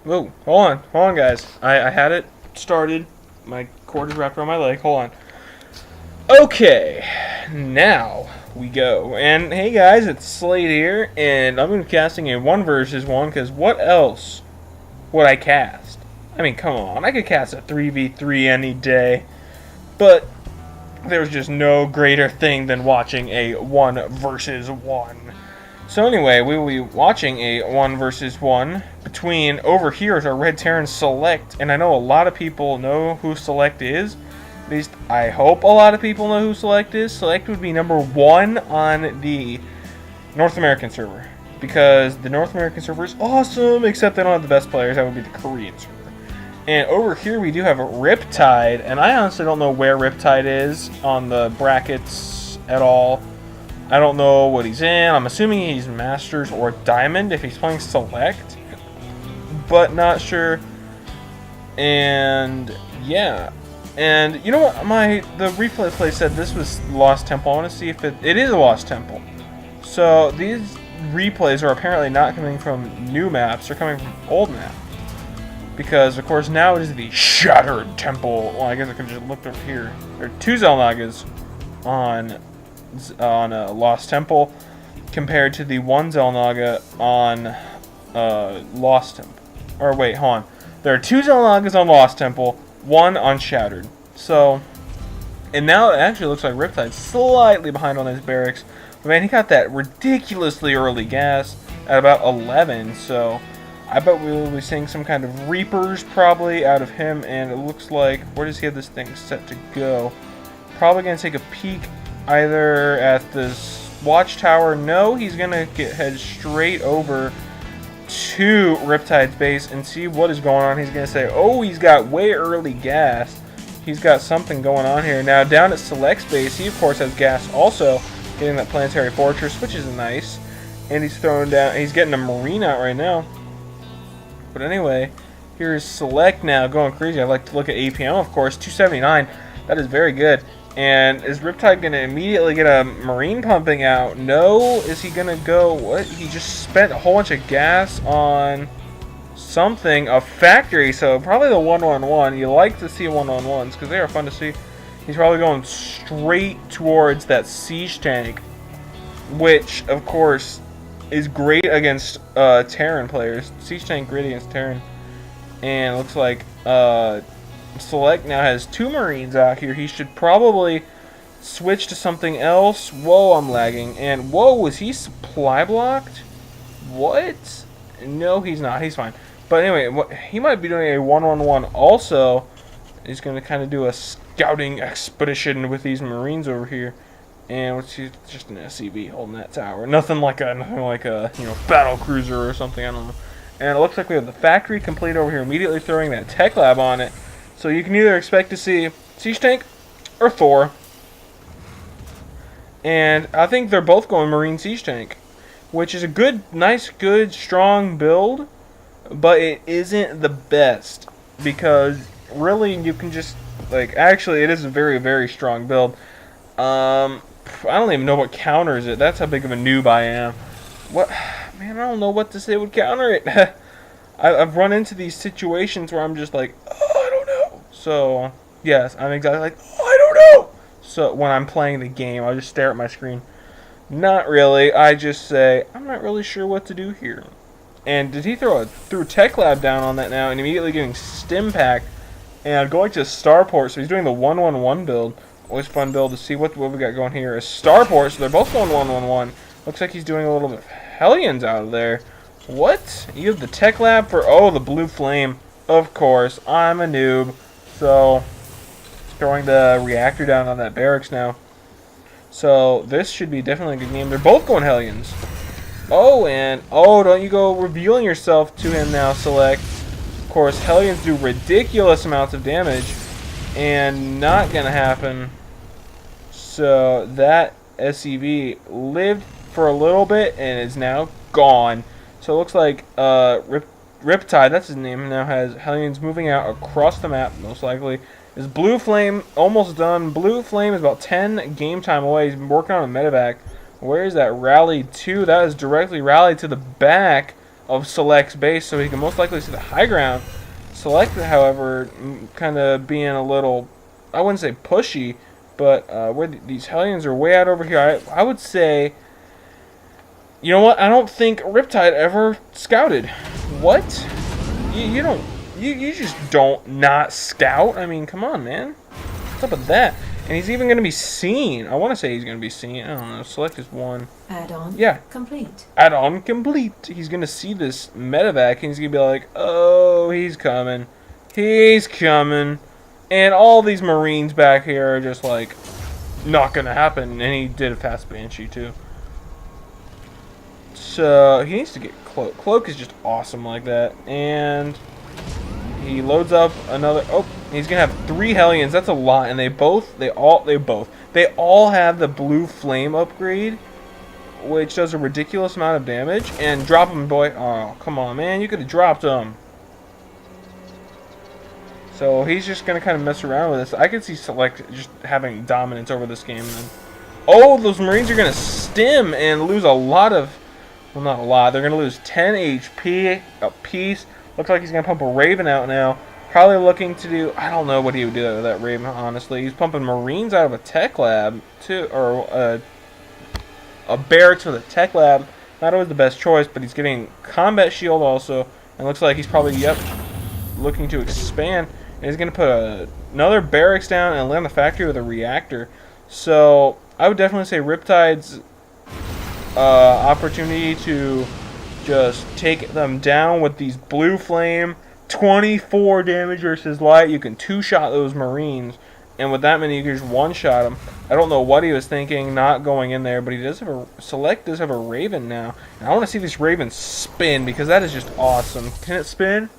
Whoa, hold on, guys. I had it started. My cord is wrapped around my leg. Hold on. Okay, now we go. And hey, guys, it's Slade here, and I'm going to be casting a 1 versus 1 because what else would I cast? I mean, come on, I could cast a 3v3 any day, but there's just no greater thing than watching a 1 versus 1. So anyway, we will be watching a 1 versus 1 between, over here is our Red Terran SeleCT, and I know a lot of people know who SeleCT is. At least I hope a lot of people know who SeleCT is. SeleCT would be number 1 on the North American server, because the North American server is awesome, except they don't have the best players. That would be the Korean server. And over here we do have a Riptide, and I honestly don't know where Riptide is on the brackets at all. I don't know what he's in. I'm assuming he's Masters or Diamond if he's playing SeleCT, but not sure. And yeah, and you know what? The replay play said this was Lost Temple. I want to see if it is a Lost Temple. So these replays are apparently not coming from new maps; they're coming from old maps. Because of course now it is the Shattered Temple. Well, I guess I can just look over here. There are 2 Xel'Nagas on Lost Temple compared to the 1 Xel'Naga on Lost Temple. Or wait, hold on. There are 2 Xel'Nagas on Lost Temple, 1 on Shattered. So, and now it actually looks like Riptide's slightly behind on his barracks. But man, he got that ridiculously early gas at about 11. So I bet we will be seeing some kind of Reapers probably out of him. And it looks like, where does he have this thing set to go? Probably going to take a peek either at this watchtower. No, he's gonna head straight over to Riptide's base and see what is going on. He's gonna say, oh, he's got way early gas. He's got something going on here. Now down at SeleCT's base, he of course has gas also, getting that planetary fortress, which is nice. And he's throwing down, he's getting a marine out right now. But anyway, here's SeleCT now going crazy. I like to look at APM, of course, 279. That is very good. And is Riptide going to immediately get a marine pumping out? No. Is he going to go... What? He just spent a whole bunch of gas on something. A factory. So probably the 1-1-1. You like to see 1-on-1s because they are fun to see. He's probably going straight towards that siege tank. Which, of course, is great against Terran players. Siege tank great against Terran. And it looks like... SeleCT now has 2 Marines out here. He should probably switch to something else. Whoa, I'm lagging. And whoa, was he supply blocked? What? No, he's not. He's fine. But anyway, he might be doing a 1-on-1 also. He's going to kind of do a scouting expedition with these Marines over here. And what's he, just an SCV holding that tower. Nothing like a battle cruiser or something. I don't know. And it looks like we have the factory complete over here. Immediately throwing that tech lab on it. So you can either expect to see Siege Tank or Thor. And I think they're both going Marine Siege Tank, which is a good, nice, good, strong build, but it isn't the best because really you can just, like, actually it is a very, very strong build. I don't even know what counters it. That's how big of a noob I am. What? Man, I don't know what to say would counter it. I've run into these situations where I'm just like, so, yes, I'm exactly like, oh, I don't know. So, when I'm playing the game, I just stare at my screen. Not really. I just say, I'm not really sure what to do here. And did he throw Tech Lab down on that now and immediately getting Stim Packed and going to Starport. So, he's doing the 1-1-1 build. Always fun build to see what we got going here. A Starport, so they're both going 1-1-1. Looks like he's doing a little bit of Hellions out of there. What? You have the Tech Lab for, oh, the Blue Flame. Of course, I'm a noob. So, throwing the reactor down on that barracks now. So, this should be definitely a good game. They're both going Hellions. Oh, and, oh, don't you go revealing yourself to him now, SeleCT. Of course, Hellions do ridiculous amounts of damage. And not going to happen. So, that SCV lived for a little bit and is now gone. So, it looks like Riptide, that's his name, now has Hellions moving out across the map, most likely. Is Blue Flame almost done? Blue Flame is about 10 game time away. He's been working on a medevac. Where is that rally to? That is directly rallied to the back of SeleCT's base, so he can most likely see the high ground. SeleCT, however, kind of being a little, I wouldn't say pushy, but where these Hellions are way out over here, I would say, you know what? I don't think Riptide ever scouted. What? You don't. You just don't not scout. I mean, come on, man. What's up with that? And he's even going to be seen. I want to say he's going to be seen. I don't know. SeleCT is one. Add-on complete. Add-on complete. He's going to see this medevac, and he's going to be like, oh, he's coming. He's coming. And all these Marines back here are just like, not going to happen. And he did a fast Banshee, too. So, he needs to get Cloak. Cloak is just awesome like that. And he loads up another. Oh, he's gonna have 3 Hellions. That's a lot, and they all have the blue flame upgrade, which does a ridiculous amount of damage. And drop him, boy. Oh, come on, man! You could have dropped him. So he's just gonna kind of mess around with this. I could see SeleCT just having dominance over this game. Then, oh, those Marines are gonna stim and lose a lot of. Well, not a lot. They're gonna lose 10 HP apiece. Looks like he's going to pump a Raven out now. Probably looking to do... I don't know what he would do with that Raven, honestly. He's pumping Marines out of a tech lab, too. Or a barracks with a tech lab. Not always the best choice, but he's getting combat shield also. And looks like he's probably, looking to expand. And he's going to put another barracks down and land the factory with a reactor. So, I would definitely say Riptide's opportunity to just take them down with these blue flame. 24 damage versus light. You can 2-shot those Marines, and with that many you can just 1-shot them. I don't know what he was thinking not going in there, but he does have a SeleCT does have a Raven now, and I want to see this Raven spin because that is just awesome. Can it spin?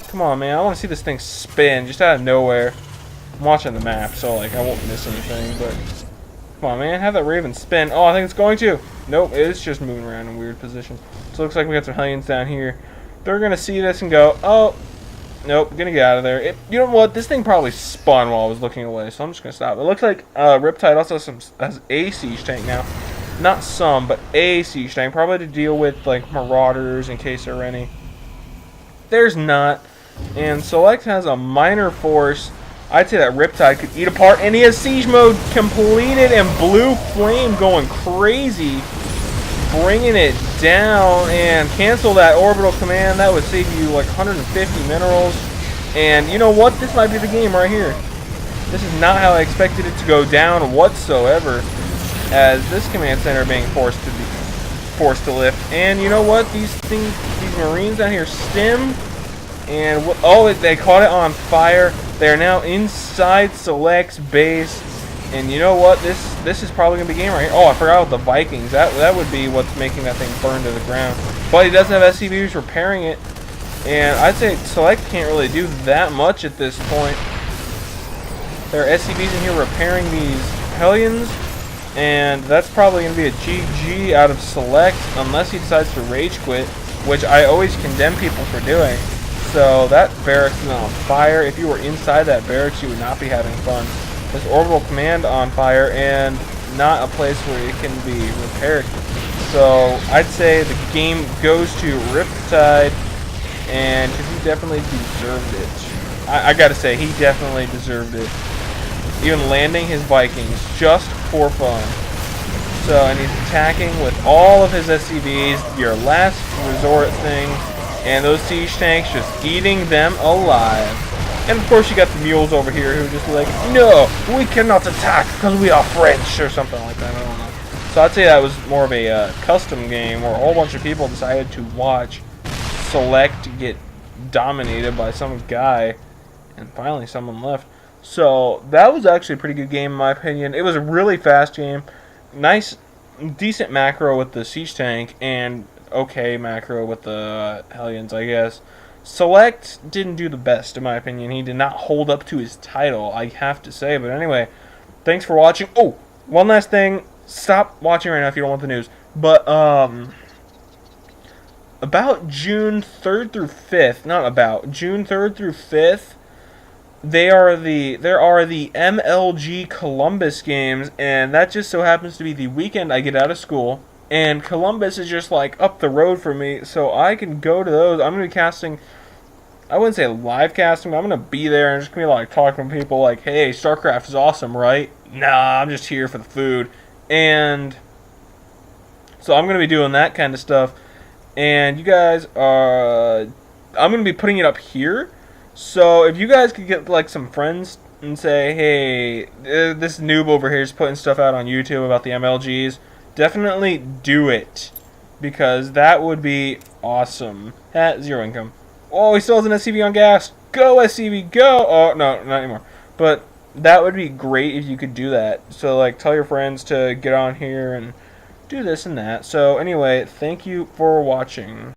Come on, man! I want to see this thing spin just out of nowhere. I'm watching the map, so like I won't miss anything, but come on, man! Have that Raven spin. Oh, I think it's going to. Nope, it's just moving around in weird positions. So it looks like we got some Hellions down here. They're going to see this and go, oh, nope, going to get out of there. You know what? This thing probably spun while I was looking away, so I'm just going to stop. It looks like Riptide also has a siege tank now. Not some, but a siege tank. Probably to deal with, like, marauders in case there are any. There's not. And SeleCT has a minor force. I'd say that Riptide could eat apart. And he has siege mode completed and blue flame going crazy. Bringing it down and cancel that orbital command. That would save you like 150 minerals. And you know what? This might be the game right here. This is not how I expected it to go down whatsoever. As this command center being forced to lift. And you know what? These Marines down here stim. And oh, they caught it on fire. They are now inside SeleCT's base. And you know what? This is probably going to be game right here. Oh, I forgot about the Vikings. That would be what's making that thing burn to the ground. But he doesn't have SCVs repairing it. And I'd say SeleCT can't really do that much at this point. There are SCVs in here repairing these Hellions. And that's probably going to be a GG out of SeleCT unless he decides to rage quit, which I always condemn people for doing. So that barracks is on fire. If you were inside that barracks, you would not be having fun. This orbital command on fire and not a place where it can be repaired. So I'd say the game goes to Riptide, and because he definitely deserved it. I gotta say, he definitely deserved it. Even landing his Vikings just for fun. So, and he's attacking with all of his SCVs, your last resort thing, and those siege tanks just eating them alive. And of course you got the mules over here who just like, no, we cannot attack because we are French, or something like that, I don't know. So I'd say that was more of a custom game where a whole bunch of people decided to watch SeleCT get dominated by some guy, and finally someone left. So that was actually a pretty good game in my opinion. It was a really fast game. Nice, decent macro with the siege tank, and okay macro with the Hellions, I guess. SeleCT didn't do the best, in my opinion. He did not hold up to his title, I have to say. But anyway, thanks for watching. Oh, one last thing. Stop watching right now if you don't want the news. But, about June 3rd through 5th, not about, June 3rd through 5th, there are the MLG Columbus games, and that just so happens to be the weekend I get out of school. And Columbus is just like up the road for me, so I can go to those. I'm gonna be casting. I wouldn't say live casting, but I'm gonna be there and just gonna be like talking to people like, "Hey, StarCraft is awesome, right?" Nah, I'm just here for the food, and so I'm gonna be doing that kind of stuff. And you guys are, I'm gonna be putting it up here. So if you guys could get like some friends and say, "Hey, this noob over here is putting stuff out on YouTube about the MLGs," definitely do it, because that would be awesome. At 0 income. Oh, he still has an SCV on gas. Go SCV, go! Oh no, not anymore. But that would be great if you could do that. So like, tell your friends to get on here and do this and that. So anyway, thank you for watching.